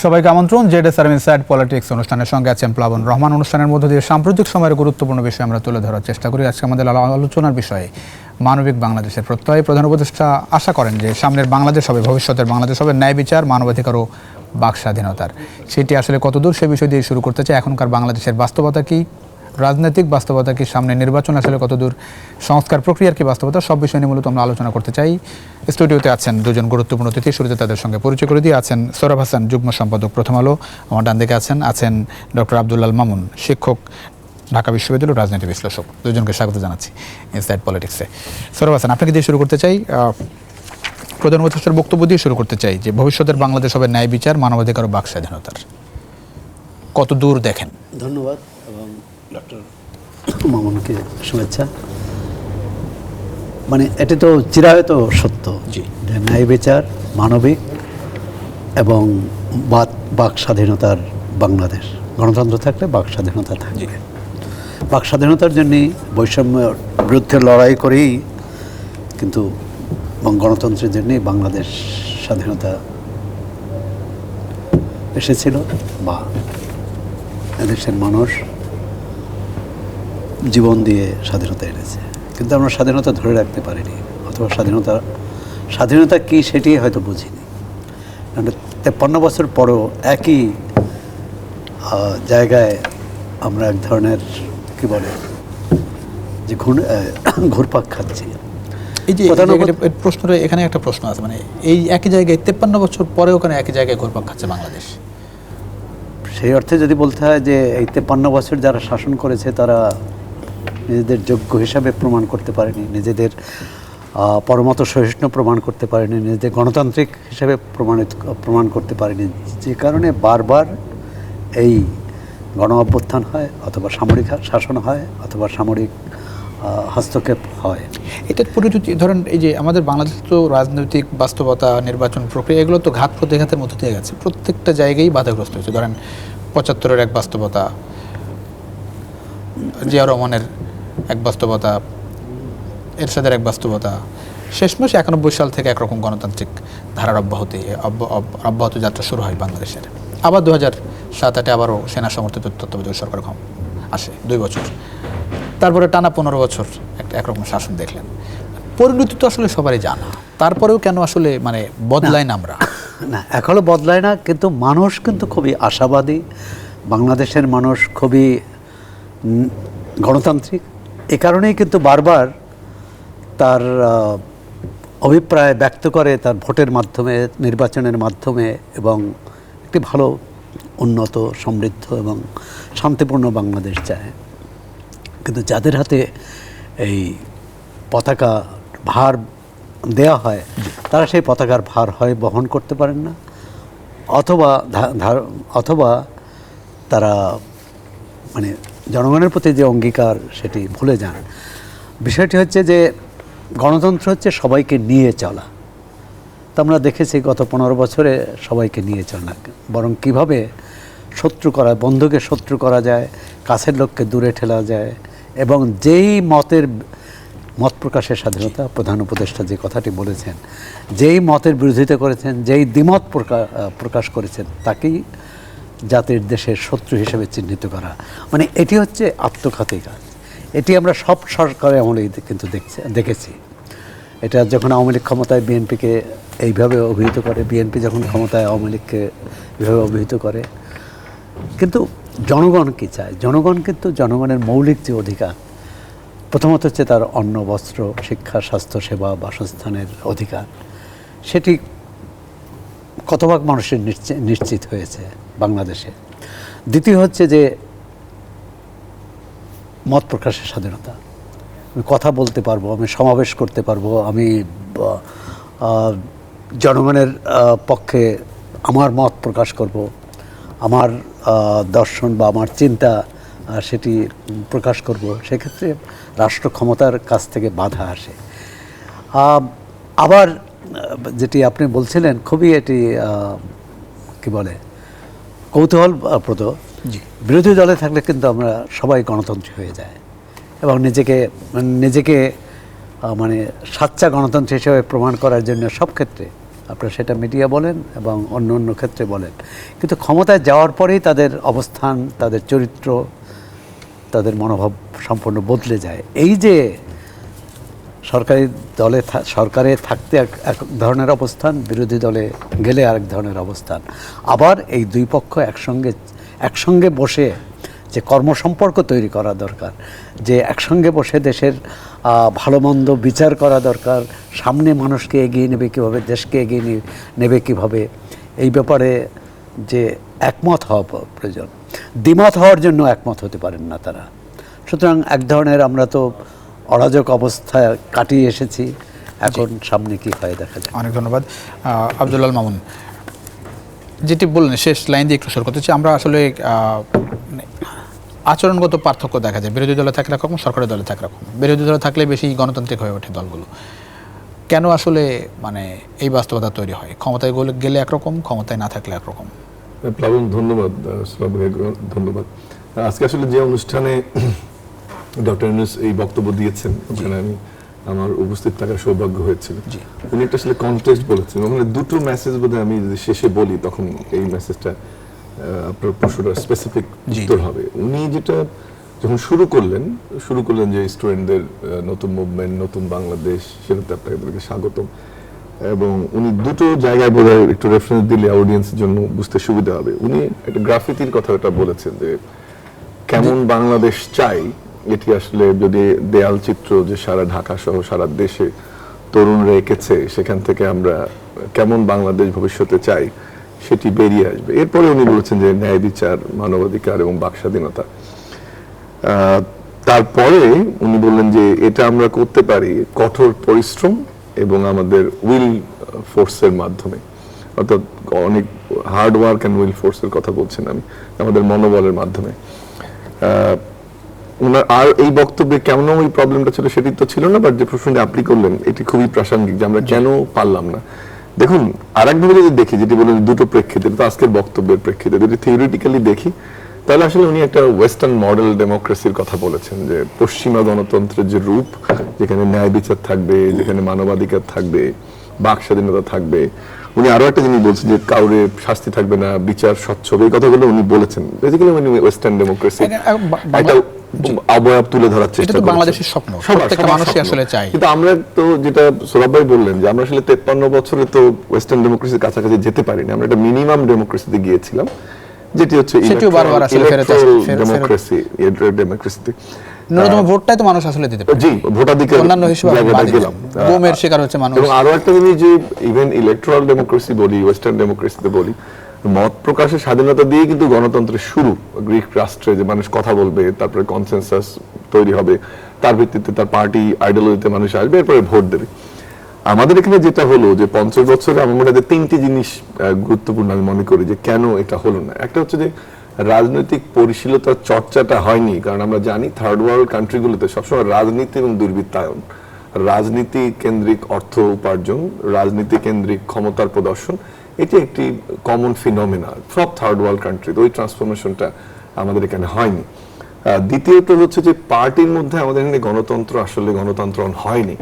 সবাইকে আমন্ত্রণ জেডএসআর inside politics অনুষ্ঠানের সঙ্গে আছেন প্লাবন রহমান। অনুষ্ঠানের মধ্য দিয়ে সাম্প্রতিক সময়ের গুরুত্বপূর্ণ বিষয় আমরা তুলে ধরার চেষ্টা করি। আজকে আমাদের আলোচনার বিষয়ে মানবিক বাংলাদেশের প্রত্যয়। প্রধান উপদেষ্টা আশা করেন যে সামনের বাংলাদেশ হবে, ভবিষ্যতের বাংলাদেশ হবে ন্যায় বিচার, মানবাধিকার ও বাক স্বাধীনতার। সেটি আসলে কতদূর সে বিষয় দিয়ে শুরু করতে চাই। এখনকার বাংলাদেশের বাস্তবতা কি, রাজনৈতিক বাস্তবতা কি, সামনে নির্বাচন আসলে কতদূর, সংস্কার প্রক্রিয়ার কি বাস্তবতা, সব বিষয় নিয়ে মূলত আমরা আলোচনা করতে চাই। স্টুডিওতে আছেন দুজন গুরুত্বপূর্ণ অতিথি। শুরুতে তাদের সঙ্গে পরিচয় করে দিয়ে আছেন সোহরাব হাসান, যুগ্ম সম্পাদক প্রথম আলো। আমার ডান দিকে আছেন ডক্টর আব্দুল্লাল মামুন, শিক্ষক, ঢাকা বিশ্ববিদ্যালয়, রাজনীতি বিশ্লেষক। দুজনকে স্বাগত জানাচ্ছি ইনসাইড পলিটিক্সে। সোহরাব হাসান, আপনাকে দিয়ে শুরু করতে চাই। প্রধান উপদেষ্টার বক্তব্য দিয়ে শুরু করতে চাই যে ভবিষ্যতের বাংলাদেশ হবে ন্যায় বিচার, মানবাধিকার ও বাক স্বাধীনতার। কত দূর দেখেন? ধন্যবাদ এবং ডক্টর মামুনকে শুভেচ্ছা। মানে এটি তো চিরায়ত সত্য যে ন্যায় বিচার, মানবিক এবং বাক স্বাধীনতার বাংলাদেশ। গণতন্ত্র থাকলে বাক স্বাধীনতা থাকবে। বাক স্বাধীনতার জন্যই বৈষম্যের বিরুদ্ধে লড়াই করেই কিন্তু গণতন্ত্রের জন্যই বাংলাদেশ স্বাধীনতা এসেছিল, বা এদেশের মানুষ জীবন দিয়ে স্বাধীনতা এনেছে। কিন্তু আমরা স্বাধীনতা ধরে রাখতে পারিনি, অথবা স্বাধীনতা কী সেটি হয়তো বুঝিনি। কারণ 53 বছর পরেও একই জায়গায় আমরা এক ধরনের কী বলে যে ঘুরপাক খাচ্ছি। এই যে প্রশ্নটা, এখানে একটা প্রশ্ন আছে, মানে এই একই জায়গায় 53 বছর পরে ওখানে একই জায়গায় ঘুরপাক খাচ্ছে বাংলাদেশ। সেই অর্থে যদি বলতে হয় যে এই 53 বছর যারা শাসন করেছে তারা নিজেদের যোগ্য হিসাবে প্রমাণ করতে পারেনি, নিজেদের পরমত সহিষ্ণু প্রমাণ করতে পারেনি, নিজেদের গণতান্ত্রিক হিসাবে প্রমাণ করতে পারেনি, যে কারণে বারবার এই গণ অভ্যুত্থান হয়, অথবা সামরিক শাসন হয়, অথবা সামরিক হস্তক্ষেপ হয়। এটার পরিণতি ধরেন, এই যে আমাদের বাংলাদেশ তো রাজনৈতিক বাস্তবতা, নির্বাচন প্রক্রিয়া, এগুলো তো ঘাত প্রতিঘাতের মধ্যে দিয়ে গেছে। প্রত্যেকটা জায়গায় বাধাগ্রস্ত হয়েছে। ধরেন 75-এর এক বাস্তবতা, জিয়া রহমানের এক বাস্তবতা, এরশাদের এক বাস্তবতা, শেষমেশ 91 সাল থেকে একরকম গণতান্ত্রিক ধারার অব্যাহত যাত্রা শুরু হয় বাংলাদেশের। আবার 2007-08 আবারও সেনা সমর্থিত তত্ত্বাবধায়ক সরকার আসে 2 বছর। তারপরে টানা 15 বছর একরকম শাসন দেখলেন। পরিণতি তো আসলে সবারই জানা, তারপরেও কেন আসলে মানে বদলায় না? আমরা না, এখনও বদলায় না, কিন্তু মানুষ কিন্তু খুবই আশাবাদী। বাংলাদেশের মানুষ খুবই গণতান্ত্রিক। এ কারণেই কিন্তু বারবার তার অভিপ্রায় ব্যক্ত করে তার ভোটের মাধ্যমে, নির্বাচনের মাধ্যমে, এবং একটি ভালো, উন্নত, সমৃদ্ধ এবং শান্তিপূর্ণ বাংলাদেশ চায়। কিন্তু যাদের হাতে এই পতাকা ভার দেয়া হয়, তারা সেই পতাকার ভার হয় বহন করতে পারেন না, অথবা তারা মানে জনগণের প্রতি যে অঙ্গীকার সেটি ভুলে যান। বিষয়টি হচ্ছে যে গণতন্ত্র হচ্ছে সবাইকে নিয়ে চলা। তা আমরা দেখেছি গত 15 বছরে সবাইকে নিয়ে চলা, বরং কিভাবে বন্ধুকে শত্রু করা যায়, কাছের লোককে দূরে ঠেলা যায়, এবং যেই মত প্রকাশের স্বাধীনতা, প্রধান উপদেষ্টা যে কথাটি বলেছেন, যেই মতের বিরোধিতা করেছেন, যেই দ্বিমত প্রকাশ করেছেন, তাকেই জাতির দেশের শত্রু হিসেবে চিহ্নিত করা, মানে এটি হচ্ছে আত্মঘাতী কাজ। এটি আমরা সব সরকারে আমলেই কিন্তু দেখেছি। এটা যখন আওয়ামী লীগ ক্ষমতায় বিএনপিকে এইভাবে অভিহিত করে, বিএনপি যখন ক্ষমতায় আওয়ামী লীগকে এইভাবে অভিহিত করে। কিন্তু জনগণ কী চায়? জনগণ কিন্তু জনগণের মৌলিক যে অধিকার, প্রথমত হচ্ছে তার অন্ন, বস্ত্র, শিক্ষা, স্বাস্থ্য সেবা, বাসস্থানের অধিকার, সেটি কতভাগ মানুষের নিশ্চিত হয়েছে বাংলাদেশে। দ্বিতীয় হচ্ছে যে মত প্রকাশের স্বাধীনতা। আমি কথা বলতে পারবো, আমি সমাবেশ করতে পারবো, আমি জনগণের পক্ষে আমার মত প্রকাশ করব, আমার দর্শন বা আমার চিন্তা সেটি প্রকাশ করব। সেক্ষেত্রে রাষ্ট্র ক্ষমতার কাছ থেকে বাধা আসে। আবার যেটি আপনি বলছিলেন, খুবই এটি কি বলে কৌতূহলপ্রদ। বিরোধী দলে থাকলে কিন্তু আমরা সবাই গণতন্ত্রী হয়ে যায়, এবং নিজেকে মানে সাচ্চা গণতন্ত্র হিসেবে প্রমাণ করার জন্য সব ক্ষেত্রে আপনারা সেটা মিডিয়া বলেন এবং অন্য অন্য ক্ষেত্রে বলেন, কিন্তু ক্ষমতায় যাওয়ার পরেই তাদের অবস্থান, তাদের চরিত্র, তাদের মনোভাব সম্পূর্ণ বদলে যায়। এই যে সরকারে থাকতে এক ধরনের অবস্থান, বিরোধী দলে গেলে আরেক ধরনের অবস্থান, আবার এই দুই পক্ষ একসঙ্গে বসে যে কর্মসম্পর্ক তৈরি করা দরকার, যে একসঙ্গে বসে দেশের ভালো মন্দ বিচার করা দরকার, সামনে মানুষকে এগিয়ে নেবে কীভাবে, দেশকে এগিয়ে নেবে কীভাবে, এই ব্যাপারে যে একমত হওয়া প্রয়োজন। দ্বিমত হওয়ার জন্য একমত হতে পারেন না তারা। সুতরাং এক ধরনের আমরা তো অরাজক অবস্থা কাটিয়ে এসেছি, এখন সামনে কি হয় দেখা যায়। অনেক ধন্যবাদ। আব্দুল মামুন, যেটি বললেন শেষ লাইন দিয়ে একটু শুরু করতে চাই, আমরা আসলে মানে আচরণগত পার্থক্য দেখা যায়, বিরোধী দলে থাকলে একরকম, সরকারি দলে থাকলে একরকম। বিরোধী দলে থাকলে বেশি গণতান্ত্রিক হয়ে ওঠে দলগুলো। কেন আসলে মানে এই বাস্তবতা তৈরি হয়? ক্ষমতায় গেলে একরকম, ক্ষমতায় না থাকলে একরকম। প্লাবন, ধন্যবাদ। ধন্যবাদ। আজকে আসলে যে অনুষ্ঠানে ডক্টর ইউনূস এই বক্তব্য দিয়েছেন, ওখানে আমি আমার উপস্থিত থাকার সৌভাগ্য হয়েছিল। উনি একটা আসলে কনটেক্সট বলেছেন, ওখানে দুটো মেসেজ বোধহয় আমি যদি শেষে বলি তখন এই মেসেজটা আপনার প্রশ্নটা স্পেসিফিক উত্তর হবে। উনি যেটা যখন শুরু করলেন যে স্টুডেন্টদের নতুন মুভমেন্ট, নতুন বাংলাদেশ, সেটাতে আপনাদেরকে স্বাগতম। এবং উনি দুটো জায়গায় বোধহয় একটু রেফারেন্স দিলে অডিয়েন্সের জন্য বুঝতে সুবিধা হবে। উনি একটা গ্রাফিতির কথাটা বলেছেন যে কেমন বাংলাদেশ চাই, এটি আসলে যদি দেয়াল চিত্র যে সারা ঢাকা সহ সারা দেশে তরুণরা এঁকেছে, সেখান থেকে আমরা কেমন বাংলাদেশ ভবিষ্যতে চাই সেটি বেরিয়ে আসবে। এরপরে উনি বলেছেন যে ন্যায় বিচার, মানবাধিকার এবং বাক স্বাধীনতা। তারপরে উনি বললেন যে এটা আমরা করতে পারি কঠোর পরিশ্রম এবং আমাদের উইল ফোর্সের মাধ্যমে, অর্থাৎ অনেক হার্ড ওয়ার্ক অ্যান্ড উইল ফোর্সের কথা বলছেন আমি, আমাদের মনোবলের মাধ্যমে। আর এই বক্তব্যে কেমন ওই প্রবলেমটা ছিল সেটি তো ছিল না, বাট যে প্রশ্নটা আপনি করলেন এটি খুবই প্রাসঙ্গিক যে আমরা কেন পারলাম না। দেখুন, আরেকভাবে যদি দেখি, যেটি বললেন দুটো প্রেক্ষিতে, তো আজকের বক্তব্যের প্রেক্ষিতে যদি থিওরিটিক্যালি দেখি, তাহলে আসলে উনি একটা ওয়েস্টার্ন মডেল ডেমোক্রেসির কথা বলেছেন, যে পশ্চিমা গণতন্ত্রের যে রূপ, যেখানে ন্যায় বিচার থাকবে, যেখানে মানবাধিকার থাকবে, বাক স্বাধীনতা থাকবে। উনি আরো একটা জিনিস বলছেন যে কাউরে শাস্তি থাকবে না, বিচার স্বচ্ছ, এই কথাগুলো উনি বলেছেন। বেসিক্যালি উনি ওয়েস্টার্ন ডেমোক্রেসি একটা অবয়ব তুলে ধরার চেষ্টা করেছেন। বাংলাদেশের স্বপ্ন প্রত্যেকটা মানুষই আসলে চায়। কিন্তু আমরা তো যেটা সৌরভ ভাই বললেন যে আমরা আসলে 53 বছরে তো ওয়েস্টার্ন ডেমোক্রেসির কাছাকাছি যেতে পারিনি, আমরা একটা মিনিমাম ডেমোক্রেসিতে গিয়েছিলাম, যেটি হচ্ছে ডেমোক্রেসিতে ন্যূনতম ভোটটাই তো মানুষ আসলে দিতে পারে। জি, ভোটাধিকার অন্যান্য হিসেবে গেলাম, গোমের শিকার হচ্ছে মানুষ। এবং আরো একটা জিনিস যে ইভেন ইলেকট্রাল ডেমোক্রেসি বলি, ওয়েস্টার্ন ডেমোক্রেসিতে বলি, মত প্রকাশের স্বাধীনতা দিয়ে কিন্তু গণতন্ত্রের শুরু। গ্রিক রাষ্ট্রে যে মানুষ কথা বলবে, তারপরে কনসেনসাস তৈরি হবে, তার ভিত্তিতে তার পার্টি আইডিওলজিতে মানুষ আসবে, এরপরে ভোট দেবে। আমাদের এখানে যেটা হলো যে 50 বছরে আমার মনে হয় তিনটি জিনিস গুরুত্বপূর্ণ আমি মনে করি যে কেন এটা হলো না। একটা হচ্ছে যে রাজনৈতিক পরিশীলতার চর্চাটা হয়নি, কারণ আমরা জানি থার্ড ওয়ার্ল্ড কান্ট্রিগুলোতে সবসময় রাজনীতি এবং দুর্বৃত্তায়ন, রাজনীতি কেন্দ্রিক অর্থ উপার্জন, রাজনীতি কেন্দ্রিক ক্ষমতার প্রদর্শন, এটি একটি কমন ফিনোমেনা সব থার্ড ওয়ার্ল্ড কান্ট্রিতে। ওই ট্রান্সফরমেশনটা আমাদের এখানে হয়নি। দ্বিতীয়ত হচ্ছে যে পার্টির মধ্যে আমাদের এখানে গণতন্ত্র আসলে গণতন্ত্র হয়নি,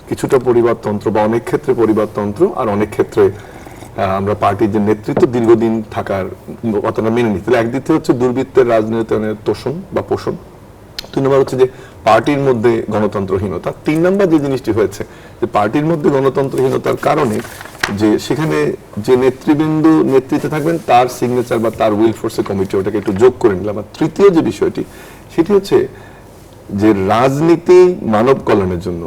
কিছুটা পরিবারতন্ত্র বা অনেক ক্ষেত্রে পরিবারতন্ত্র, আর অনেক ক্ষেত্রে আমরা পার্টির যে নেতৃত্ব দীর্ঘদিন থাকার কথাটা মেনে নিই। তাহলে একদিকে হচ্ছে দুর্বৃত্তের রাজনীতির তোষণ বা পোষণ, 2 নম্বর হচ্ছে যে পার্টির মধ্যে গণতন্ত্রহীনতা, 3 নম্বর যে জিনিসটি হয়েছে যে পার্টির মধ্যে গণতন্ত্রহীনতার কারণে যে সেখানে যে নেতৃবৃন্দ নেতৃত্বে থাকবেন তার সিগনেচার বা তার উইল ফোর্সের কমিটি, ওটাকে একটু যোগ করে নিলাম। আর তৃতীয় যে বিষয়টি সেটি হচ্ছে যে রাজনীতি মানব কল্যাণের জন্য,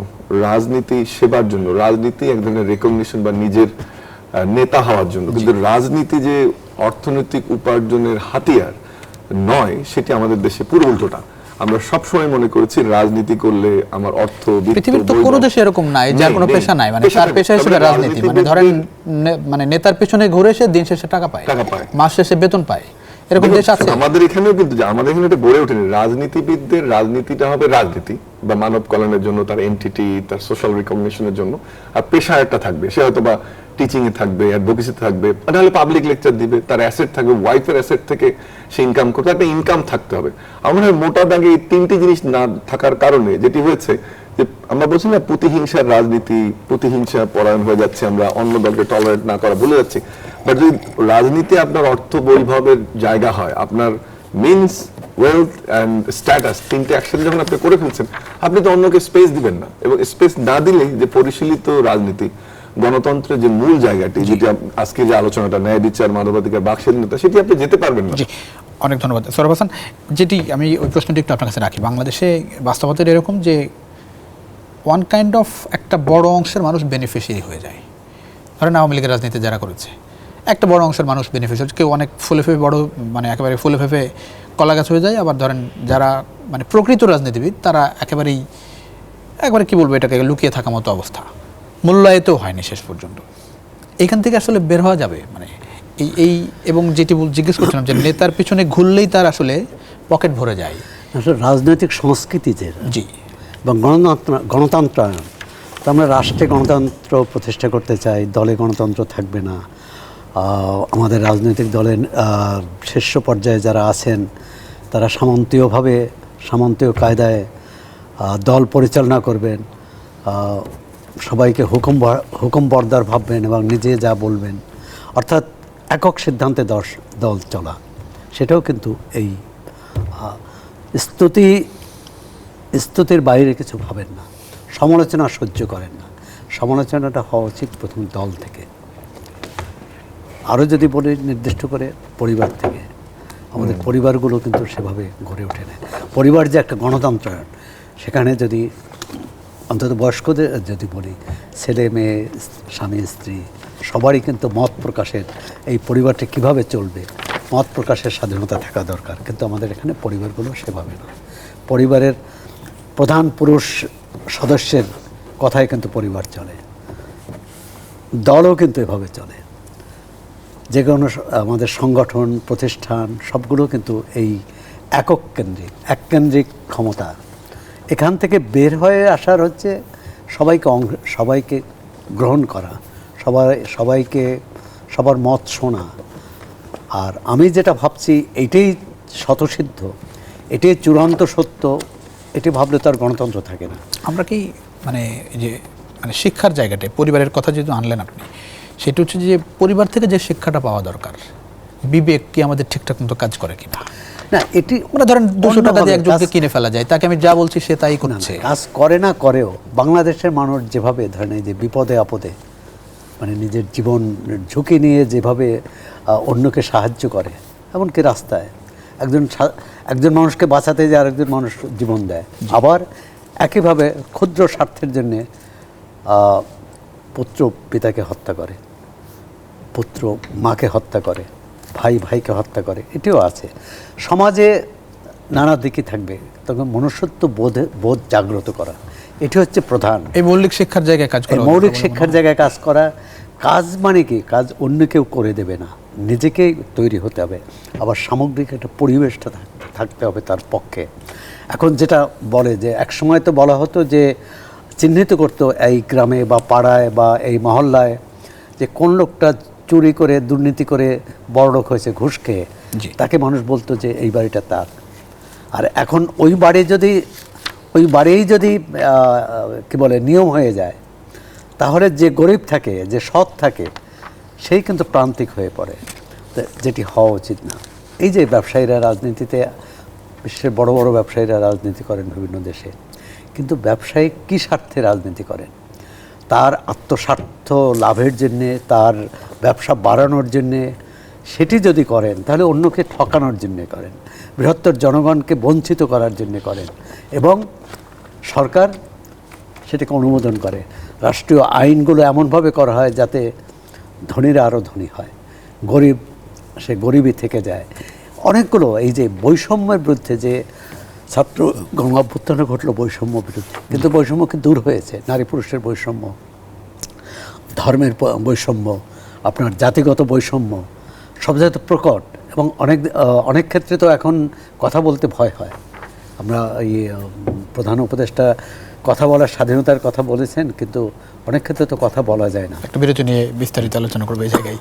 রাজনীতি সেবার জন্য, রাজনীতি এক ধরনের রেকগনিশন বা নিজের নেতা হওয়ার জন্য, কিন্তু রাজনীতি যে অর্থনৈতিক উপার্জনের হাতিয়ার নয়, সেটি আমাদের দেশে পুরো উল্টোটা। আমরা সবসময় মনে করেছি রাজনীতি করলে আমার অর্থ, পৃথিবীর তো কোনো দেশে এরকম নাই যার কোনো পেশা নাই, মানে তার পেশা হিসেবে রাজনীতি, মানে ধরেন মানে নেতার পেছনে ঘুরে এসে দিন শেষে টাকা পায়, মাস শেষে বেতন পায়, এরকম দেশ আছে আমাদের এখানেও। কিন্তু আমাদের এখানে এটা গড়ে ওঠেনি। রাজনীতিবিদদের রাজনীতিটা হবে রাজনীতি বা মানব কল্যাণের জন্য, তার এন্টিটি, তার সোশ্যাল রিকগনিশনের জন্য, আর পেশা একটা থাকবে, সে হয়তো বা টিচিং এ থাকবে, অ্যাডভোকেসিতে থাকবে, তাহলে পাবলিক লেকচার দিবে, তার অ্যাসেট থাকবে, ওয়াইফের অ্যাসেট থেকে সে ইনকাম করতে, একটা ইনকাম থাকতে হবে। আমার মোটা দাগে এই 3টি জিনিস না থাকার কারণে যেটি হয়েছে যে আমরা বলছি না প্রতিহিংসার রাজনীতি, প্রতিহিংসা পরায়ণ হয়ে যাচ্ছে, আমরা অন্য দলকে টলারেট না করা ভুলে যাচ্ছি। বাট যদি রাজনীতি আপনার অর্থ বৈভবের জায়গা হয়, আপনার মিনস, ওয়েলথ অ্যান্ড স্ট্যাটাস, তিনটে অ্যাকশন যখন আপনি করে ফেলছেন, আপনি তো অন্যকে স্পেস দিবেন না। এবং স্পেস না দিলে যে পরিশীলিত রাজনীতি, গণতন্ত্রের যে মূল জায়গাটি, যেটি আজকে যে আলোচনাটা, ন্যায় বিচার, মানবাধিকার, বাক স্বাধীনতা, সেটি আপনি যেতে পারবেন না। জি, অনেক ধন্যবাদ সৌরভ হাসান। যেটি আমি ওই প্রশ্নটি একটু আপনার কাছে রাখি, বাংলাদেশে বাস্তবতা এরকম যে ওয়ান কাইন্ড অফ একটা বড় অংশের মানুষ বেনিফিশিয়ারি হয়ে যায়। ধরেন আওয়ামী লীগের রাজনীতি যারা করেছে, একটা বড় অংশের মানুষ বেনিফিশিয়ারি, কেউ অনেক ফুলে ফেপে বড়, মানে একেবারে ফুলে ফেপে কলা গাছ হয়ে যায়। আবার ধরেন যারা মানে প্রকৃত রাজনীতিবিদ, তারা একবারে কি বলবো, এটাকে লুকিয়ে থাকা মতো অবস্থা, মূল্যায়িতও হয়নি শেষ পর্যন্ত। এইখান থেকে আসলে বের হওয়া যাবে, মানে এই এবং যেটি জিজ্ঞেস করছিলাম যে নেতার পিছনে ঘুরলেই তার আসলে পকেট ভরে যায়। আসলে রাজনৈতিক সংস্কৃতি যে, জি, এবং গণতন্ত্রায়ন, তো আমরা রাষ্ট্রে গণতন্ত্র প্রতিষ্ঠা করতে চাই, দলে গণতন্ত্র থাকবে না। আমাদের রাজনৈতিক দলের শীর্ষ পর্যায়ে যারা আছেন তারা সামন্তীয় কায়দায় দল পরিচালনা করবেন, সবাইকে হুকুম বরদার ভাববেন এবং নিজে যা বলবেন, অর্থাৎ একক সিদ্ধান্তে দল চলা। সেটাও কিন্তু এই স্তুতির বাইরে কিছু ভাবেন না, সমালোচনা সহ্য করেন না। সমালোচনাটা হওয়া উচিত প্রথম দল থেকে, আরও যদি বলে নির্দিষ্ট করে পরিবার থেকে। আমাদের পরিবারগুলো কিন্তু সেভাবে গড়ে ওঠে না। পরিবার যে একটা গণতন্ত্রায়ন, সেখানে যদি অন্তত বয়স্কদের যদি বলি, ছেলে মেয়ে, স্বামী স্ত্রী সবারই কিন্তু মত প্রকাশের, এই পরিবারটা কিভাবে চলবে, মত প্রকাশের স্বাধীনতা থাকা দরকার। কিন্তু আমাদের এখানে পরিবারগুলো সেভাবে না। পরিবারের প্রধান পুরুষ সদস্যের কথায় কিন্তু পরিবার চলে, দলও কিন্তু এভাবে চলে। যে কোনো আমাদের সংগঠন প্রতিষ্ঠান সবগুলো কিন্তু এই এককেন্দ্রিক ক্ষমতা। এখান থেকে বের হয়ে আসার হচ্ছে সবাইকে গ্রহণ করা, সবার মত শোনা। আর আমি যেটা ভাবছি এইটাই স্বতঃসিদ্ধ, এটাই চূড়ান্ত সত্য, এটি ভাবলে তো আর গণতন্ত্র থাকে না। আমরা কি মানে এই যে মানে শিক্ষার জায়গাটায় পরিবারের কথা যেহেতু আনলেন আপনি, সেটা হচ্ছে যে পরিবার থেকে যে শিক্ষাটা পাওয়া দরকার, বিবেক কি আমাদের ঠিকঠাক মতো কাজ করে কিনা। না, এটি মানে ধরেন 200 টাকা দিয়ে একজনকে কিনে ফেলা যায়, তাকে আমি যা বলছি সে তাই করছে। কাজ করে না করেও বাংলাদেশের মানুষ যেভাবে ধরেন এই যে বিপদে আপদে মানে নিজের জীবন ঝুঁকি নিয়ে যেভাবে অন্যকে সাহায্য করে, এমনকি রাস্তায় একজন মানুষকে বাঁচাতে যে আরেকজন মানুষ জীবন দেয়। আবার একইভাবে ক্ষুদ্র স্বার্থের জন্যে পুত্র পিতাকে হত্যা করে, পুত্র মাকে হত্যা করে, ভাই ভাইকে হত্যা করে, এটিও আছে সমাজে। নানা দিকই থাকবে, তখন মনুষ্যত্ব বোধ জাগ্রত করা, এটি হচ্ছে প্রধান। এই মৌলিক শিক্ষার জায়গায় কাজ করা, মৌলিক শিক্ষার জায়গায় কাজ করা। কাজ মানে কি, কাজ অন্য কেউ করে দেবে না, নিজেকেই তৈরি হতে হবে। আবার সামগ্রিক একটা পরিবেশটা থাকতে হবে তার পক্ষে। এখন যেটা বলে যে একসময় তো বলা হতো যে চিহ্নিত করতো এই গ্রামে বা পাড়ায় বা এই মহল্লায় যে কোন লোকটা চুরি করে দুর্নীতি করে বড়লোক হয়েছে ঘুষ খেয়ে, তাকে মানুষ বলতো যে এই বাড়িটা তার। আর এখন ওই বাড়িই যদি কি বলে নিয়ম হয়ে যায়, তাহলে যে গরিব থাকে, যে সৎ থাকে, সেই কিন্তু প্রান্তিক হয়ে পড়ে, যেটি হওয়া উচিত না। এই যে ব্যবসায়ীরা রাজনীতিতে, বিশ্বের বড় বড় ব্যবসায়ীরা রাজনীতি করেন বিভিন্ন দেশে, কিন্তু ব্যবসায়ী কী স্বার্থে রাজনীতি করেন? তার আত্মস্বার্থ লাভের জন্যে, তার ব্যবসা বাড়ানোর জন্যে। সেটি যদি করেন তাহলে অন্যকে ঠকানোর জন্যে করেন, বৃহত্তর জনগণকে বঞ্চিত করার জন্যে করেন, এবং সরকার সেটাকে অনুমোদন করে। রাষ্ট্রীয় আইনগুলো এমনভাবে করা হয় যাতে ধনীরা আরও ধনী হয়, গরিব সে গরিবই থেকে যায়। অনেকগুলো এই যে বৈষম্যের বিরুদ্ধে যে ছাত্র গণ অভ্যুত্থানে ঘটলো, বৈষম্য বিরুদ্ধে, কিন্তু বৈষম্য কি দূর হয়েছে? নারী পুরুষের বৈষম্য, ধর্মের বৈষম্য, আপনার জাতিগত বৈষম্য সব জায়গায় প্রকট। এবং অনেক ক্ষেত্রে তো এখন কথা বলতে ভয় হয়। আমরা এই প্রধান উপদেষ্টা কথা বলার স্বাধীনতার কথা বলেছেন, কিন্তু অনেক ক্ষেত্রে তো কথা বলা যায় না। একটা বিরতি নিয়ে বিস্তারিত আলোচনা করবো এই জায়গায়।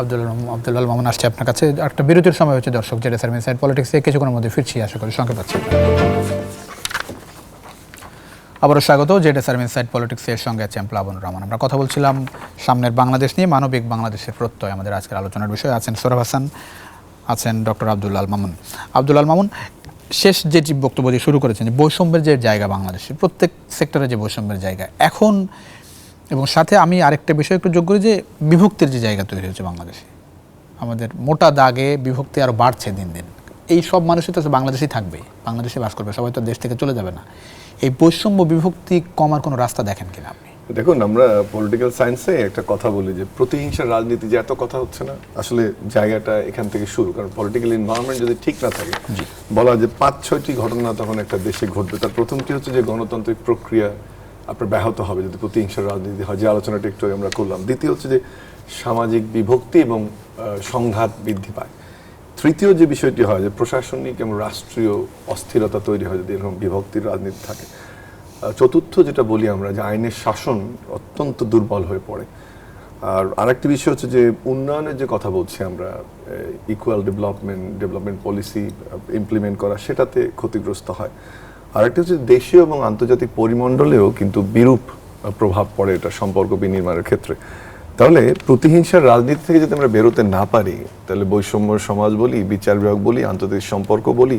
আব্দুল মামুন আসছে আপনার কাছে। একটা বিরতির সময় হচ্ছে দর্শক, যেটা স্যার ইনসাইড পলিটিক্সে কিছুক্ষণের মধ্যে ফিরছি, আশা করি সঙ্গে পাচ্ছি। আবারও স্বাগত জেডএসআর ইনসাইড পলিটিক্সের সঙ্গে আছি আমি প্লাবন রহমান। আমরা কথা বলছিলাম সামনের বাংলাদেশ নিয়ে, মানবিক বাংলাদেশের প্রত্যয় আমাদের আজকের আলোচনার বিষয়। আছেন সোহরাব হাসান, আছেন ডক্টর আব্দুল আল মামুন। আব্দুল আল মামুন, শেষ যে বক্তব্য দিয়ে শুরু করেছেন যে বৈষম্যের যে জায়গা বাংলাদেশে প্রত্যেক সেক্টরে যে বৈষম্যের জায়গা এখন, এবং সাথে আমি আরেকটা বিষয় একটু যোগ করি যে বিভক্তির যে জায়গা তৈরি হয়েছে বাংলাদেশে, আমাদের মোটা দাগে বিভক্তি আরও বাড়ছে দিন দিন। এই সব মানুষই তো বাংলাদেশেই থাকবে, বাংলাদেশে বাস করবে, সবাই তো দেশ থেকে চলে যাবে না। এই বৈষম্য বিভক্তি কমার কোনো রাস্তা দেখেন কিনা আপনি? দেখুন, আমরা পলিটিক্যাল সায়েন্সে একটা কথা বলি যে প্রতিহিংসার রাজনীতি যে এত কথা হচ্ছে না, আসলে জায়গাটা এখান থেকে শুরু। কারণ পলিটিক্যাল এনভায়রনমেন্ট যদি ঠিক না থাকে, বলা যে 5-6টি ঘটনা তখন একটা দেশে ঘটবে। তার প্রথমটি হচ্ছে যে গণতান্ত্রিক প্রক্রিয়া আপনার ব্যাহত হবে যদি প্রতিহিংসার রাজনীতি হয়, যে আলোচনাটা একটু আমরা করলাম। দ্বিতীয় হচ্ছে যে সামাজিক বিভক্তি এবং সংঘাত বৃদ্ধি পায়। তৃতীয় যে বিষয়টি হয় যে প্রশাসনিক এবং রাষ্ট্রীয় অস্থিরতা তৈরি হয় যদি এরকম বিভক্তির রাজনীতি থাকে। চতুর্থ যেটা বলি আমরা, যে আইনের শাসন অত্যন্ত দুর্বল হয়ে পড়ে। আর আরেকটি বিষয় হচ্ছে যে উন্নয়নের যে কথা বলছি আমরা, ইকুয়াল ডেভেলপমেন্ট পলিসি ইমপ্লিমেন্ট করা, সেটাতে ক্ষতিগ্রস্ত হয়। আরেকটি হচ্ছে দেশীয় এবং আন্তর্জাতিক পরিমণ্ডলেও কিন্তু বিরূপ প্রভাব পড়ে এটা সম্পর্ক বিনির্মাণের ক্ষেত্রে। তাহলে প্রতিহিংসার রাজনীতি থেকে যদি আমরা বেরোতে না পারি, তাহলে বৈষম্য সমাজ বলি, বিচার বিভাগ বলি, আন্তর্জাতিক সম্পর্ক বলি,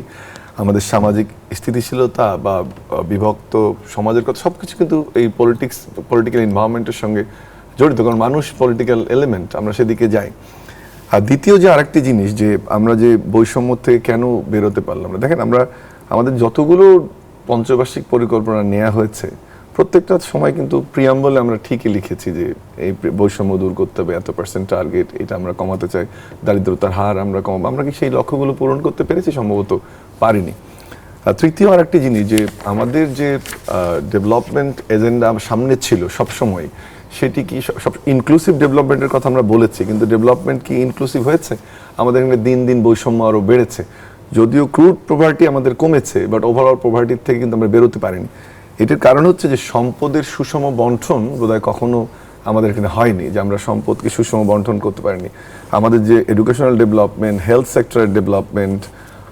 আমাদের সামাজিক স্থিতিশীলতা বা বিভক্ত সমাজের কথা, সবকিছু কিন্তু এই পলিটিক্যাল এনভায়রনমেন্টের সঙ্গে জড়িত। কারণ মানুষ পলিটিক্যাল এলিমেন্ট, আমরা সেদিকে যাই। আর দ্বিতীয় যে আরেকটি জিনিস, যে আমরা যে বৈষম্য থেকে কেন বেরোতে পারলাম না, দেখেন আমরা আমাদের যতগুলো পঞ্চবার্ষিক পরিকল্পনা নেওয়া হয়েছে, প্রত্যেকটা সময় কিন্তু প্রিয়াম্বলে আমরা ঠিকই লিখেছি যে এই বৈষম্য দূর করতে হবে, এত % টার্গেট, এটা আমরা কমাতে চাই, দারিদ্রতার হার আমরা কমাবো। আমরা কি সেই লক্ষ্যগুলো পূরণ করতে পেরেছি? সম্ভবত পারিনি। আর তৃতীয় আরেকটি জিনিস, যে আমাদের যে ডেভেলপমেন্ট এজেন্ডা সামনে ছিল সবসময়, সেটি কি সব ইনক্লুসিভ ডেভেলপমেন্টের কথা আমরা বলেছি, কিন্তু ডেভেলপমেন্ট কি ইনক্লুসিভ হয়েছে? আমাদের এখানে দিন দিন বৈষম্য আরও বেড়েছে। যদিও ক্রুড পভার্টি আমাদের কমেছে, বাট ওভারঅল পভার্টির থেকে কিন্তু আমরা বেরোতে পারিনি। এটির কারণ হচ্ছে যে সম্পদের সুষম বন্টন বোধহয় কখনো আমাদের এখানে হয়নি, যে আমরা সম্পদকে সুষম বন্টন করতে পারিনি। আমাদের যে এডুকেশনাল ডেভেলপমেন্ট, হেলথ সেক্টরের ডেভেলপমেন্ট,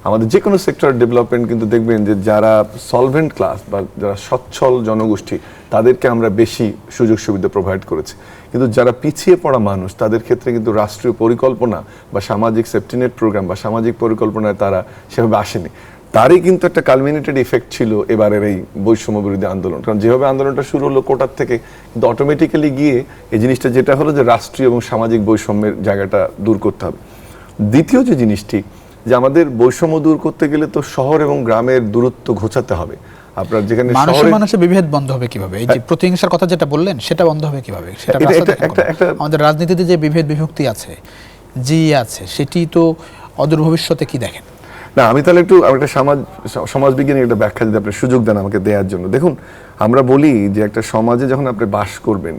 আমাদের যে কোনো সেক্টরের ডেভেলপমেন্ট কিন্তু দেখবেন যে যারা সলভেন্ট ক্লাস বা যারা সচ্ছল জনগোষ্ঠী, তাদেরকে আমরা বেশি সুযোগ সুবিধা প্রোভাইড করেছি। কিন্তু যারা পিছিয়ে পড়া মানুষ, তাদের ক্ষেত্রে কিন্তু রাষ্ট্রীয় পরিকল্পনা বা সামাজিক সেফটিনেট প্রোগ্রাম বা সামাজিক পরিকল্পনায় তারা সেভাবে আসেনি। তারই কিন্তু একটা কালমিনেটেড ইফেক্ট ছিল এবারের এই বৈষম্য বিরোধী আন্দোলন। কারণ যেভাবে আন্দোলনটা শুরু হলো কোটার থেকে, কিন্তু অটোমেটিক্যালি গিয়ে এই জিনিসটা যেটা হলো যে রাষ্ট্রীয় এবং সামাজিক বৈষম্যের জায়গাটা দূর করতে হবে। দ্বিতীয় যে জিনিসটি, যে আমাদের বৈষম্য দূর করতে গেলে তো শহর এবং গ্রামের দূরত্ব ঘোচাতে হবে। আপনার যেখানে মানুষের বিভেদ বন্ধ হবে কিভাবে? এই যে প্রতিহিংসার কথা যেটা বললেন, সেটা বন্ধ হবে কিভাবে? সেটা আমাদের রাজনীতিতে যে বিভেদ বিভক্তি আছে, জি আছে, সেটি তো অদূর ভবিষ্যতে কি দেখেন? না, আমি তাহলে একটু একটা সমাজবিজ্ঞানী একটা ব্যাখ্যা যদি আপনি সুযোগ দেন আমাকে দেওয়ার জন্য। দেখুন, আমরা বলি যে একটা সমাজে যখন আপনি বাস করবেন,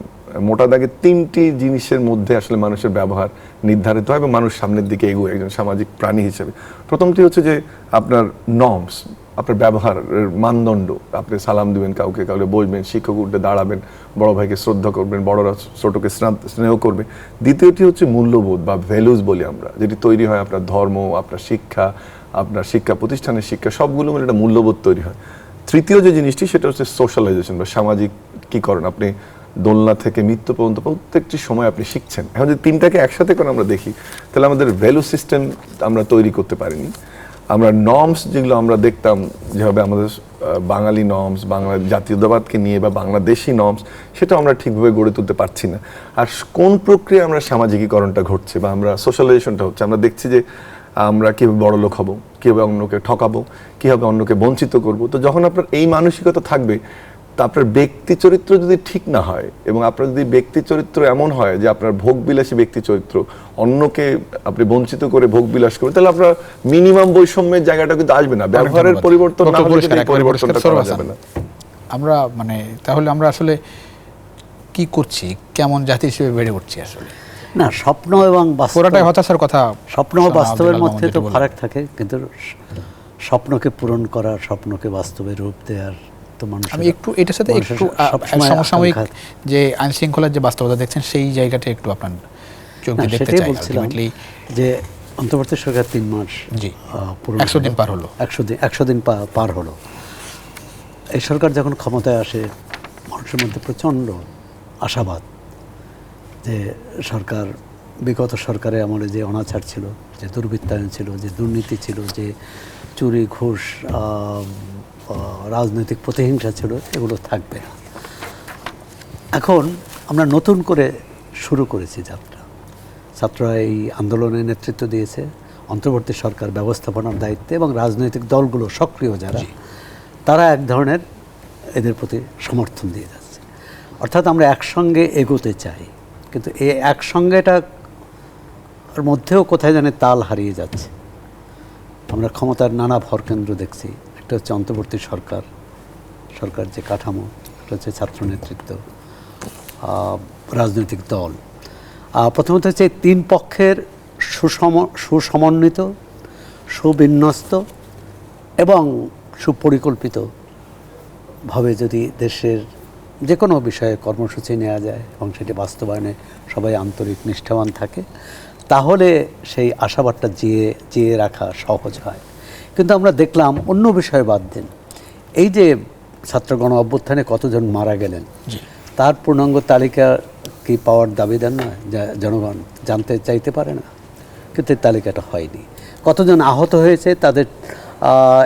মোটা দাগে 3টি জিনিসের মধ্যে আসলে মানুষের ব্যবহার নির্ধারিত হয় এবং মানুষ সামনের দিকে এগোয় একজন সামাজিক প্রাণী হিসেবে। প্রথমটি হচ্ছে যে আপনার নর্মস, আপনার ব্যবহারের মানদণ্ড। আপনি সালাম দিবেন কাউকে, কাউকে বসবেন, শিক্ষক উঠে দাঁড়াবেন, বড় ভাইকে শ্রদ্ধা করবেন, বড়রা ছোটকে স্নেহ করবে। দ্বিতীয়টি হচ্ছে মূল্যবোধ বা ভ্যালুজ বলি আমরা, যেটি তৈরি হয় আপনার ধর্ম, আপনার শিক্ষা প্রতিষ্ঠানের শিক্ষা, সবগুলো মিলে একটা মূল্যবোধ তৈরি হয়। তৃতীয় যে জিনিসটি, সেটা হচ্ছে সোশ্যালাইজেশন বা সামাজিকীকরণ। আপনি দোলনা থেকে মৃত্যু পর্যন্ত প্রত্যেকটি সময় আপনি শিখছেন। এখন যদি 3টাকে একসাথে করে আমরা দেখি, তাহলে আমাদের ভ্যালু সিস্টেম আমরা তৈরি করতে পারিনি। আমরা নর্মস যেগুলো আমরা দেখতাম, যেভাবে আমাদের বাঙালি নর্মস, বাংলা জাতীয়তাবাদকে নিয়ে বা বাংলাদেশি নর্মস, সেটা আমরা ঠিকভাবে গড়ে তুলতে পারছি না। আর কোন প্রক্রিয়া আমরা সামাজিকীকরণটা ঘটছে বা আমরা সোশ্যালাইজেশনটা হচ্ছে, আমরা দেখছি যে আমরা কীভাবে বড় লোক হব, কীভাবে অন্যকে ঠকাবো, কীভাবে অন্যকে বঞ্চিত করব। তো যখন আপনার এই মানসিকতা থাকবে, তা আপনার ব্যক্তি চরিত্র যদি ঠিক না হয় এবং আপনার যদি ব্যক্তি চরিত্র এমন হয় যে আপনার ভোগবিলাসী ব্যক্তি চরিত্র, অন্যকে আপনি বঞ্চিত করে ভোগবিলাস করবেন, তাহলে আপনার মিনিমাম বৈষম্যের জায়গাটা কিন্তু আসবে না। ব্যবহারের পরিবর্তন না হলে পরিবর্তনটা করা যাবে না। আমরা তাহলে আমরা আসলে কি করছি, কেমন জাতি হিসেবে বেড়ে উঠছি আসলে? না, স্বপ্ন এবং পুরোটাই হতাশার কথা। স্বপ্ন ও বাস্তবের মধ্যে তো ফারাক থাকে, কিন্তু স্বপ্নকে পূরণ করা, স্বপ্নকে বাস্তবে রূপ দেওয়ার, আমি একটু এটার সাথে একটু সমসাময়িক যে আইন শৃঙ্খলার যে বাস্তবতা দেখছেন, সেই জায়গাটা একটু আপনার চোখ দিয়ে দেখতে চাই। আলটিমেটলি যে অন্তর্বর্তী সরকার 3 মাস, জি 100 দিন পার হলো, 100 দিন পার হলো। এই সরকার যখন ক্ষমতায় আসে মানুষের মধ্যে প্রচণ্ড আশাবাদ যে সরকার বিগত সরকারে আমলে যে অনাচার ছিল, যে দুর্বৃত্তায়ন ছিল, যে দুর্নীতি ছিল, যে চুরি ঘুষ রাজনৈতিক প্রতিহিংসা ছিল, এগুলো থাকবে না। এখন আমরা নতুন করে শুরু করেছি যাত্রা। ছাত্ররা এই আন্দোলনের নেতৃত্ব দিয়েছে, অন্তর্বর্তী সরকার ব্যবস্থাপনার দায়িত্বে, এবং রাজনৈতিক দলগুলো সক্রিয় যারা, তারা এক ধরনের এদের প্রতি সমর্থন দিয়ে যাচ্ছে। অর্থাৎ আমরা একসঙ্গে এগোতে চাই, কিন্তু এই একসঙ্গেটার মধ্যেও কোথায় জানে তাল হারিয়ে যাচ্ছে। আমরা ক্ষমতার নানা ভরকেন্দ্র দেখছি। একটা হচ্ছে অন্তর্বর্তী সরকার, সরকার যে কাঠামো, একটা হচ্ছে ছাত্র নেতৃত্ব, রাজনৈতিক দল। প্রথমত হচ্ছে এই তিন পক্ষের সুসমন্বিত, সুবিন্যস্ত এবং সুপরিকল্পিতভাবে যদি দেশের যে কোনো বিষয়ে কর্মসূচি নেওয়া যায় এবং সেটি বাস্তবায়নে সবাই আন্তরিক নিষ্ঠাবান থাকে, তাহলে সেই আশাবাদটা জিয়ে রাখা সহজ হয়। কিন্তু আমরা দেখলাম অন্য বিষয় বাদ দিন, এই যে ছাত্র গণ অভ্যুত্থানে কতজন মারা গেলেন তার পূর্ণাঙ্গ তালিকা কি পাওয়ার দাবিদার নয়? যা জনগণ জানতে চাইতে পারে না, কিন্তু এই তালিকাটা হয়নি। কতজন আহত হয়েছে তাদের,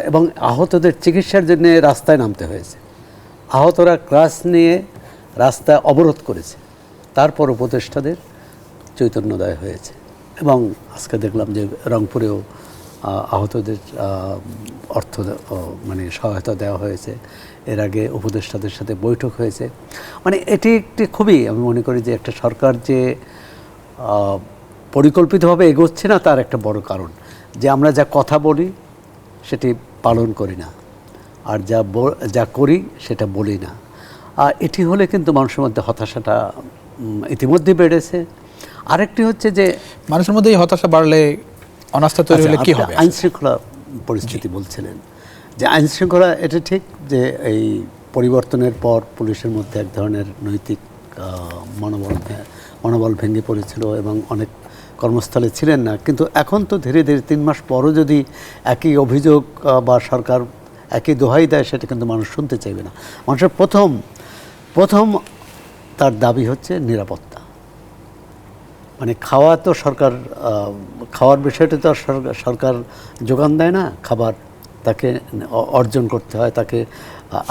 এবং আহতদের চিকিৎসার জন্য রাস্তায় নামতে হয়েছে। আহতরা ক্রাশ নিয়ে রাস্তায় অবরোধ করেছে, তারপর উপদেষ্টাদের চৈতন্যোদয় হয়েছে। এবং আজকে দেখলাম যে রংপুরেও আহতদের অর্থ মানে সহায়তা দেওয়া হয়েছে। এর আগে উপদেষ্টাদের সাথে বৈঠক হয়েছে। মানে এটি একটি খুবই, আমি মনে করি যে একটা সরকার যে পরিকল্পিতভাবে এগোচ্ছে না, তার একটা বড় কারণ যে আমরা যা কথা বলি সেটি পালন করি না, আর যা করি সেটা বলি না। আর এটি হলে কিন্তু মানুষের মধ্যে হতাশাটা ইতিমধ্যে বেড়েছে। আরেকটি হচ্ছে যে মানুষের মধ্যে এই হতাশা বাড়লে, অনাস্থা তৈরি হলে কি হবে? আইন শৃঙ্খলা পরিস্থিতি বলছিলেন যে আইন শৃঙ্খলা, এটা ঠিক যে এই পরিবর্তনের পর পুলিশের মধ্যে এক ধরনের নৈতিক মনোবল ভেঙে পড়েছিল এবং অনেক কর্মস্থলে ছিলেন না। কিন্তু এখন তো ধীরে ধীরে 3 মাস পরও যদি একই অভিযোগ বা সরকার একই দোহাই দেয়, সেটা কিন্তু মানুষ শুনতে চাইবে না। মানুষের প্রথম তার দাবি হচ্ছে নিরাপত্তা। মানে খাওয়া তো সরকার, খাওয়ার বিষয়টা তো আর সরকার যোগান দেয় না, খাবার তাকে অর্জন করতে হয়, তাকে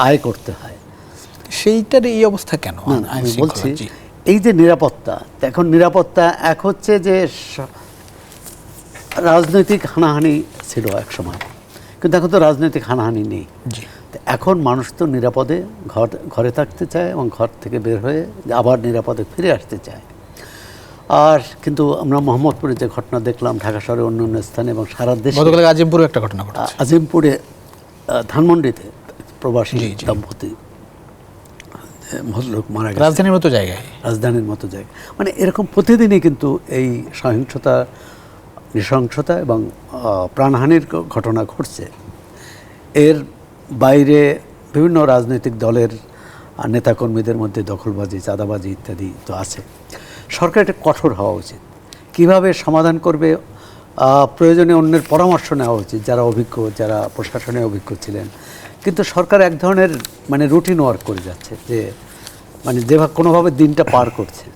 আয় করতে হয়। সেইটার এই অবস্থা কেন? আমি বলছি এই যে নিরাপত্তা, এখন নিরাপত্তা এক হচ্ছে যে রাজনৈতিক হানাহানি ছিল এক সময়, কিন্তু এখন তো রাজনৈতিক হানাহানি নেই। এখন মানুষ তো নিরাপদে ঘরে থাকতে চায় এবং ঘর থেকে বের হয়ে আবার নিরাপদে ফিরে আসতে চায়। আর কিন্তু আমরা মোহাম্মদপুরে যে ঘটনা দেখলাম, ঢাকা শহরের অন্য অন্য স্থানে এবং সারা দেশে, গতকাল আজিমপুরে একটা ঘটনা ঘটেছে। আজিমপুরে ধানমন্ডিতে প্রবাসী দম্পতি ভদ্রলোক মারা গেছে রাজধানীর মতো জায়গায়, রাজধানীর মতো জায়গায়। মানে এরকম প্রতিদিনই কিন্তু এই সহিংসতা, নৃশংসতা এবং প্রাণহানির ঘটনা ঘটছে। এর বাইরে বিভিন্ন রাজনৈতিক দলের নেতাকর্মীদের মধ্যে দখলবাজি, চাঁদাবাজি ইত্যাদি তো আছে। সরকার এটা কঠোর হওয়া উচিত। কিভাবে সমাধান করবে, প্রয়োজনে অন্যের পরামর্শ নেওয়া উচিত, যারা অভিজ্ঞ, যারা প্রশাসনে অভিজ্ঞ ছিলেন। কিন্তু সরকার এক ধরনের মানে রুটিন ওয়ার্ক করে যাচ্ছে, যে মানে যেভাবে কোনোভাবে দিনটা পার করছে,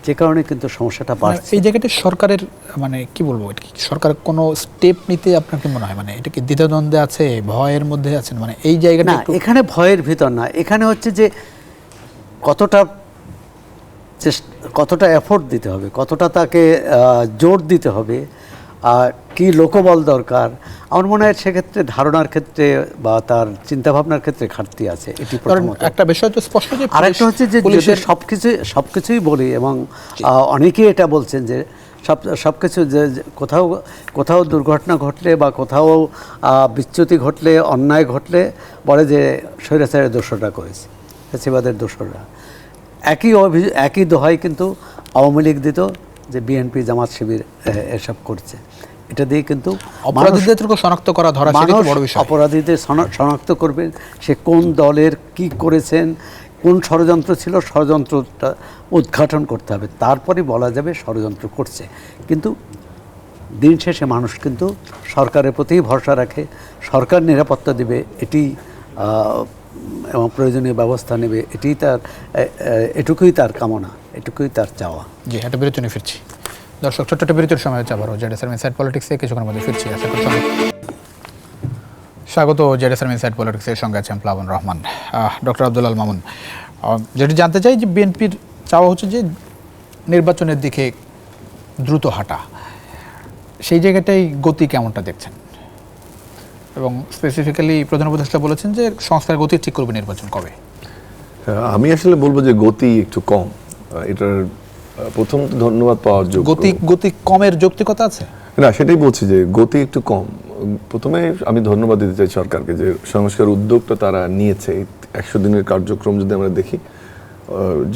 যে কারণে কিন্তু সমস্যাটা বাড়ছে। এই জায়গাতে সরকারের মানে কি বলবো, সরকার কোনো স্টেপ নিতে আপনার কি মনে হয়? মানে এটা কি দ্বিধাদ্বন্দ্বে আছে, ভয়ের মধ্যে আছেন? মানে এই জায়গাটা না, এখানে ভয়ের ভিতর না, এখানে হচ্ছে যে কতটা এফোর্ট দিতে হবে, কতটা তাকে জোর দিতে হবে, কি লোকবল দরকার। আমার মনে হয় সেক্ষেত্রে ধারণার ক্ষেত্রে বা তার চিন্তাভাবনার ক্ষেত্রে ঘাটতি আছে। এটি প্রথমত। একটা বিষয় তো স্পষ্ট যে আরেকটা হচ্ছে যে সবকিছুই বলি, এবং অনেকেই এটা বলছেন যে সব কিছু যে কোথাও দুর্ঘটনা ঘটলে বা কোথাও বিচ্যুতি ঘটলে, অন্যায় ঘটলে বলে যে স্বৈরাচারের দোষররা করেছে, ফ্যাসিবাদের দোষররা। একই দোহাই কিন্তু আওয়ামী লীগ দিত যে বিএনপি, জামাত, শিবির এসব করছে। এটা দিয়ে কিন্তু অপরাধীদের শনাক্ত করা, ধরা, সেটা বড় বিষয়। অপরাধীদের শনাক্ত করবেন, সে কোন দলের কি করেছেন, কোন ষড়যন্ত্র ছিল, ষড়যন্ত্রটা উদ্ঘাটন করতে হবে, তারপরে বলা যাবে ষড়যন্ত্র করছে। কিন্তু দিন শেষে মানুষ কিন্তু সরকারের প্রতি ভরসা রাখে, সরকার নিরাপত্তা দিবে, এটি এবং প্রয়োজনীয় ব্যবস্থা নেবে, এটুকুই তার কামনা, এটুকুই তার চাওয়া। জি, একটা বিরতি নিয়ে ফিরছি। দর্শক, ছোট্ট একটা বিরতির সময় হচ্ছে আবারও জেডএসআর ইনসাইড পলিটিক্সে কিছুক্ষণের মধ্যে ফিরছি। আশা করি স্বাগত জেডএসআর ইনসাইড পলিটিক্সের সঙ্গে আছেন প্লাবন রহমান। ডক্টর আব্দুল আল মামুন, যেটি জানতে চাই যে বিএনপির চাওয়া হচ্ছে যে নির্বাচনের দিকে দ্রুত হাঁটা, সেই জায়গাটাই গতি কেমনটা দেখছেন? এবং স্পেসিফিক্যালি প্রধান উপদেষ্টা বলেছেন যে সংস্কার গতি ঠিক করবে নির্বাচন কবে। আমি আসলে বলবো যে গতি একটু কম। এটার প্রথম ধন্যবাদ পাওয়ার যোগ্য। গতি কমের যৌক্তিকতা আছে? না, সেটাই বলছি যে গতি একটু কম। প্রথমে আমি ধন্যবাদ দিতে চাই সরকারকে যে সংস্কার উদ্যোগটা তারা নিয়েছে। 100 দিনের কার্যক্রম যদি আমরা দেখি,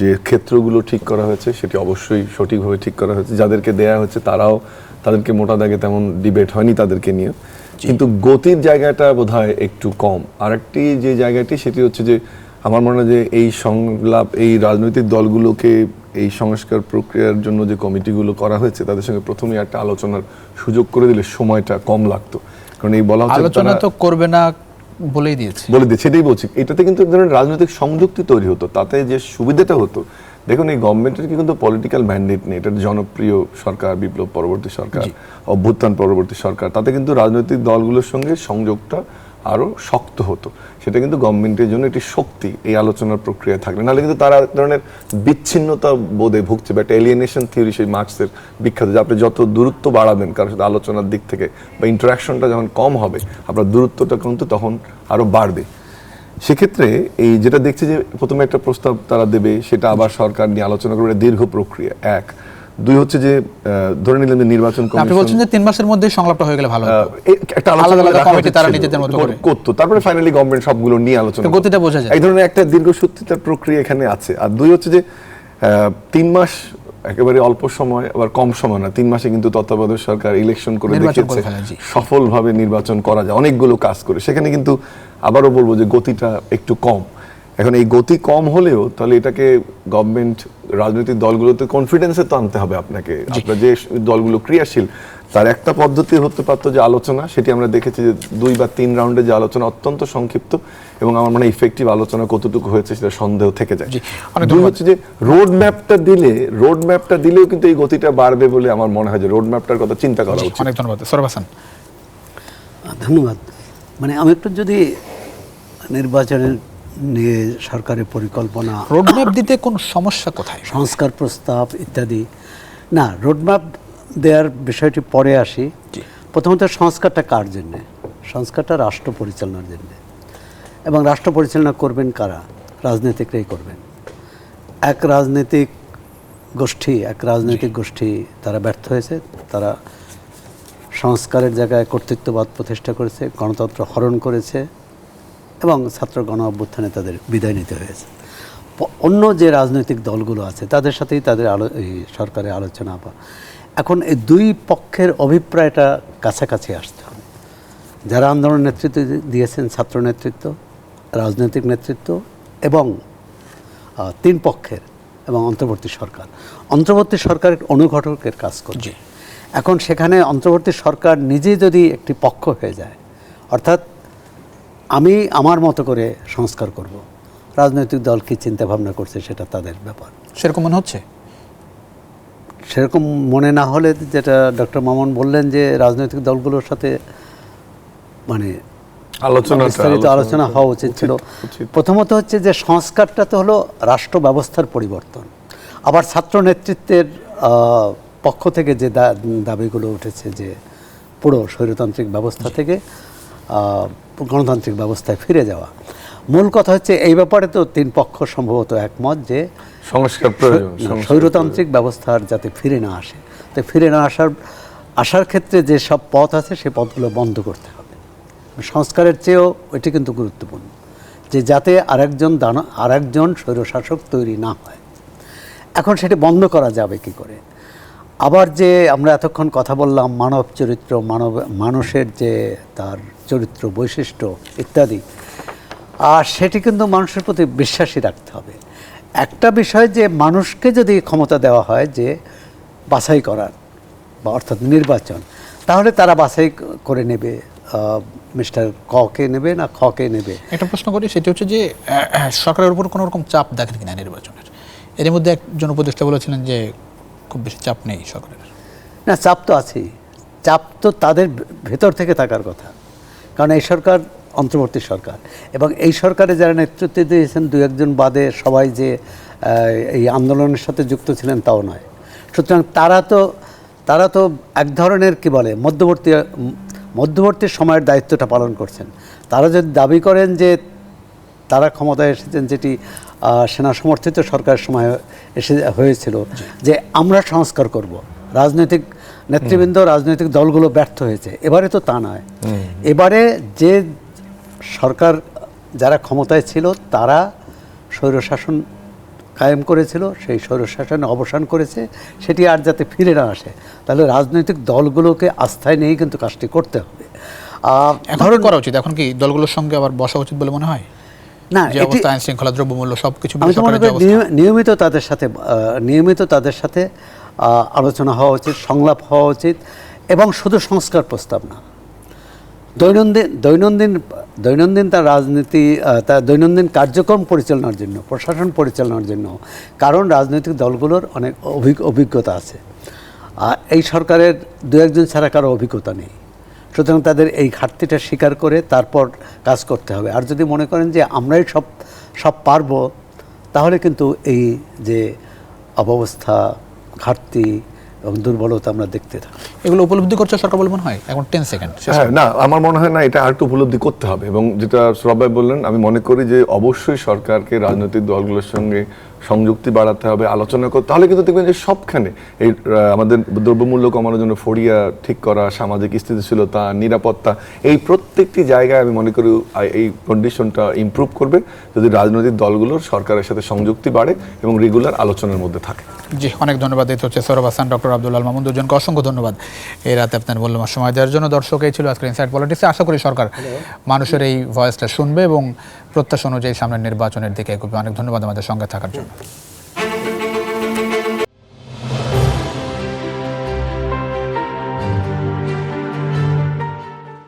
যে ক্ষেত্রগুলো ঠিক করা হয়েছে সেটি অবশ্যই সঠিকভাবে ঠিক করা হয়েছে। যাদেরকে দেয়া হচ্ছে তাদেরকে মোটা দাগে তেমন ডিবেট হয়নি তাদেরকে নিয়ে, কিন্তু গতির জায়গাটা বোধহয় একটু কম। আরেকটি যে জায়গাটি সেটি হচ্ছে যে আমার মনে হয় যে এই সংলাপ, এই রাজনৈতিক দলগুলোকে এই সংস্কার প্রক্রিয়ার জন্য যে কমিটিগুলো করা হয়েছে তাদের সঙ্গে প্রথমে একটা আলোচনার সুযোগ করে দিলে সময়টা কম লাগতো। কারণ এই বলা হচ্ছে আলোচনা তো করবে না বলেই দিয়েছে, সেটাই বলছি। এটাতে কিন্তু এক ধরনের রাজনৈতিক সংযুক্তি তৈরি হতো, তাতে যে সুবিধাটা হতো, দেখুন এই গভর্নমেন্টের কিন্তু পলিটিক্যাল ম্যান্ডেট নেই। এটা জনপ্রিয় সরকার, বিপ্লব পরবর্তী সরকার, অভ্যুত্থান পরবর্তী সরকার, তাতে কিন্তু রাজনৈতিক দলগুলোর সঙ্গে সংযোগটা আরো শক্ত হতো। সেটা কিন্তু গভর্নমেন্টের জন্য একটি শক্তি এই আলোচনার প্রক্রিয়া থাকলে, নাহলে কিন্তু তারা এক ধরনের বিচ্ছিন্নতা বোধে ভুগছে বা একটা এলিয়েনেশন থিওরি, সেই মার্কসের বিখ্যাত, যে আপনি যত দূরত্ব বাড়াবেন কারোর সাথে আলোচনার দিক থেকে বা ইন্টারাকশনটা যখন কম হবে, আপনার দূরত্বটা কিন্তু তখন আরো বাড়বে। সেক্ষেত্রে এই যেটা দেখছি যে প্রথমে একটা প্রস্তাব তারা দেবে, সেটা আবার সরকার নিয়ে আলোচনা করবে, দীর্ঘ প্রক্রিয়া। 1, 2 হচ্ছে যে ধরে নিলাম যে নির্বাচন কমিশন, আপনি বলছেন যে 3 মাসের মধ্যে সংলাপটা হয়ে গেলে ভালো হতো, একটা আলাদা কমিটি তারা নিজেদের মতো করে করতো, তারপরে ফাইনালি গভর্নমেন্ট সবগুলো নিয়ে আলোচনা, গতিটা বোঝা যায়। এই ধরনের একটা দীর্ঘসূত্রিতার প্রক্রিয়া এখানে আছে। আর 2 হচ্ছে যে 3 মাস একেবারে অল্প সময়, আবার কম সময় না, 3 মাসে কিন্তু তত্ত্বাবধায়ক সরকার ইলেকশন করে দেখিয়েছে সফলভাবে নির্বাচন করা যায়, অনেকগুলো কাজ করে। সেখানে কিন্তু আবারও বলবো যে গতিটা একটু কম। এখন এই গতি কম হলেও তাহলে এটাকে গভর্নমেন্ট, রাজনৈতিক দলগুলোতে কনফিডেন্সে তো আনতে হবে আপনাকে। আপনার যে দলগুলো ক্রিয়াশীল, তার একটা পদ্ধতি হতে পারতো যে আলোচনা, সেটি আমরা দেখেছি যে 2 বা 3 রাউন্ডে যে আলোচনা অত্যন্ত সংক্ষিপ্ত, এবং আমার মনে হয় ইফেক্টিভ আলোচনা কতটুকু হয়েছে সেটা সন্দেহ থেকে যায়। 2 হচ্ছে যে রোড ম্যাপটা দিলেও কিন্তু এই গতিটা বাড়বে বলে আমার মনে হয় যে রোড ম্যাপটার কথা চিন্তা করা উচিত। অনেক ধন্যবাদ। সৌরভ হাসান। ধন্যবাদ। মানে আমি একটু যদি নির্বাচনের নিয়ে সরকারের পরিকল্পনা, রোডম্যাপ দিতে কোন সমস্যা কোথায়? সংস্কার প্রস্তাব ইত্যাদি, না রোডম্যাপ দেওয়ার বিষয়টি পরে আসি। প্রথমত সংস্কারটা কার জন্যে? সংস্কারটা রাষ্ট্র পরিচালনার জন্যে, এবং রাষ্ট্র পরিচালনা করবেন কারা? রাজনীতিকরাই করবেন। এক রাজনৈতিক গোষ্ঠী তারা ব্যর্থ হয়েছে, তারা সংস্কারের জায়গায় কর্তৃত্ববাদ প্রতিষ্ঠা করেছে, গণতন্ত্র হরণ করেছে, এবং ছাত্র গণ অভ্যুত্থানে তাদের বিদায় নিতে হয়েছে। অন্য যে রাজনৈতিক দলগুলো আছে তাদের সাথেই তাদের এই সরকারের আলোচনা। এখন এই 2 পক্ষের অভিপ্রায়টা কাছাকাছি আসতে হবে। যারা আন্দোলন নেতৃত্ব দিয়েছেন, ছাত্র নেতৃত্ব, রাজনৈতিক নেতৃত্ব, এবং 3 পক্ষের, এবং অন্তর্বর্তী সরকার অনুঘটকের কাজ করছে। এখন সেখানে অন্তর্বর্তী সরকার নিজে যদি একটি পক্ষ হয়ে যায়, অর্থাৎ আমি আমার মতো করে সংস্কার করব, রাজনৈতিক দল কি চিন্তা ভাবনা করছে সেটা তাদের ব্যাপার। সেরকম মনে হচ্ছে? সেরকম মনে না হলে, যেটা ডক্টর মামুন বললেন যে রাজনৈতিক দলগুলোর সাথে মানে আলোচনা হওয়া উচিত ছিল। প্রথমত হচ্ছে যে সংস্কারটা তো হলো রাষ্ট্র ব্যবস্থার পরিবর্তন। আবার ছাত্র নেতৃত্বের পক্ষ থেকে যে দাবিগুলো উঠেছে যে পুরো স্বৈরতান্ত্রিক ব্যবস্থা থেকে গণতান্ত্রিক ব্যবস্থায় ফিরে যাওয়া, মূল কথা হচ্ছে এই ব্যাপারে তো 3 পক্ষ সম্ভবত একমত যে সংস্কার প্রয়োজন, স্বৈরতান্ত্রিক ব্যবস্থার যাতে ফিরে না আসে। তো ফিরে না আসার ক্ষেত্রে যে সব পথ আছে সেই পথগুলো বন্ধ করতে হবে। সংস্কারের চেয়েও এটি কিন্তু গুরুত্বপূর্ণ, যে যাতে আরেকজন স্বৈরশাসক তৈরি না হয়। এখন সেটি বন্ধ করা যাবে কি করে? আবার যে আমরা এতক্ষণ কথা বললাম মানব চরিত্র, মানুষের যে তার চরিত্র বৈশিষ্ট্য ইত্যাদি, আর সেটি কিন্তু মানুষের প্রতি বিশ্বাসী রাখতে হবে। একটা বিষয় যে মানুষকে যদি ক্ষমতা দেওয়া হয় যে বাছাই করার, বা অর্থাৎ নির্বাচন, তাহলে তারা বাছাই করে নেবে, মিস্টার ক কে নেবে না খ কে নেবে। একটা প্রশ্ন করি, সেটা হচ্ছে যে সরকারের উপর কোনো রকম চাপ দেখেন কিনা নির্বাচনের? এর মধ্যে একজন উপদেষ্টা বলেছিলেন যে খুব বেশি চাপ নেই সরকারের। না, চাপ তো আছেই। চাপ তো তাদের ভেতর থেকে থাকার কথা, কারণ এই সরকার অন্তর্বর্তী সরকার, এবং এই সরকারে যারা নেতৃত্ব দিয়েছেন দু একজন বাদে সবাই যে এই আন্দোলনের সাথে যুক্ত ছিলেন তাও নয়। সুতরাং তারা তো এক ধরনের কি বলে মধ্যবর্তী সময়ের দায়িত্বটা পালন করছেন। তারা যদি দাবি করেন যে তারা ক্ষমতায় এসেছেন, যেটি সেনা সমর্থিত সরকারের সময় হয়েছিল, যে আমরা সংস্কার করব, রাজনৈতিক নেতৃবৃন্দ রাজনৈতিক দলগুলো ব্যর্থ হয়েছে। এবারে তো তা নয়। এবারে যে সরকার যারা ক্ষমতায় ছিল তারা স্বৈরশাসন কায়েম করেছিল, সেই স্বৈরশাসনে অবসান করেছে, সেটি আর যাতে ফিরে না আসে, তাহলে রাজনৈতিক দলগুলোকে আস্থায় নিয়েই কিন্তু কাজটি করতে হবে। এখন করা উচিত, এখন কি দলগুলোর সঙ্গে আবার বসা উচিত বলে মনে হয়? না, যে অবস্থা, আইন শৃঙ্খলা, দ্রব্যমূল্য সবকিছু আমি তো মনে করি নিয়মিত তাদের সাথে আলোচনা হওয়া উচিত, সংলাপ হওয়া উচিত, এবং শুধু সংস্কার প্রস্তাব না, দৈনন্দিন তার রাজনীতি, তার দৈনন্দিন কার্যক্রম পরিচালনার জন্য, প্রশাসন পরিচালনার জন্য, কারণ রাজনৈতিক দলগুলোর অনেক অভিজ্ঞতা আছে। এই সরকারের দু একজন ছাড়া কারো অভিজ্ঞতা নেই। সুতরাং তাদের এই ঘাটতিটা স্বীকার করে তারপর কাজ করতে হবে। আর যদি মনে করেন যে আমরাই সব পারবো, তাহলে কিন্তু এই যে অব্যবস্থা, ঘাটতি এবং দুর্বলতা আমরা দেখতে থাকি। এগুলো উপলব্ধি করছে সরকার বলে মনে হয় এখন 10 সেকেন্ড? হ্যাঁ, না, আমার মনে হয় না, এটা আর একটু উপলব্ধি করতে হবে। এবং যেটা সৌরভ ভাই বললেন, আমি মনে করি যে অবশ্যই সরকারকে রাজনৈতিক দলগুলোর সঙ্গে সংযুক্তি বাড়াতে হবে, আলোচনা করতে, তাহলে কিন্তু দেখবেন যে সবখানে এই আমাদের দ্রব্যমূল্য কমানোর জন্য ফড়িয়া ঠিক করা, সামাজিক স্থিতিশীলতা, নিরাপত্তা, এই প্রত্যেকটি জায়গায় আমি মনে করি এই কন্ডিশনটা ইমপ্রুভ করবে যদি রাজনৈতিক দলগুলোর সরকারের সাথে সংযুক্তি বাড়ে এবং রেগুলার আলোচনার মধ্যে থাকে। জি, অনেক ধন্যবাদ। এই হচ্ছে সৌরভ হাসান, ডক্টর আব্দুল আল মামুন, দুজনকে অসংখ্য ধন্যবাদ এই রাতে আপনার মূল্যবান সময় দেওয়ার জন্য। দর্শক, এই ছিল আজকের ইনসাইড পলিটিক্সে। আশা করি সরকার মানুষের এই ভয়েসটা শুনবে এবং প্রত্যাশা অনুযায়ী সামনের নির্বাচনের দিকে এগোবে। অনেক ধন্যবাদ আমাদের সঙ্গে থাকার জন্য।